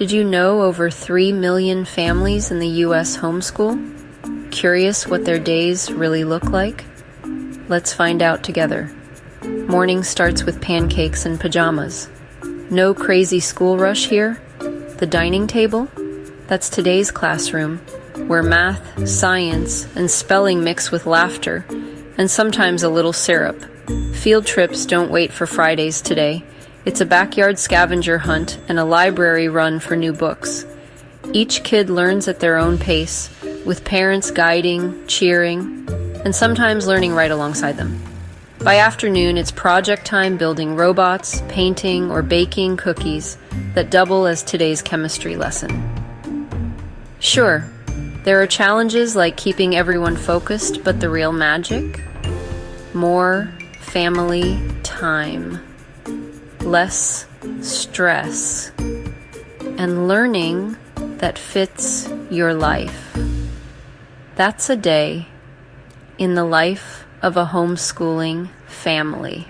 Did you know over 3 million families in the U.S. homeschool? Curious what their days really look like? Let's find out together. Morning starts with pancakes and pajamas. No crazy school rush here. The dining table? That's today's classroom, where math, science, and spelling mix with laughter, and sometimes a little syrup. Field trips don't wait for Fridays today. It's a backyard scavenger hunt and a library run for new books. Each kid learns at their own pace, with parents guiding, cheering, and sometimes learning right alongside them. By afternoon, it's project time building robots, painting, or baking cookies that double as today's chemistry lesson. Sure, there are challenges like keeping everyone focused, but the real magic? More family time. Less stress, and learning that fits your life. That's a day in the life of a homeschooling family.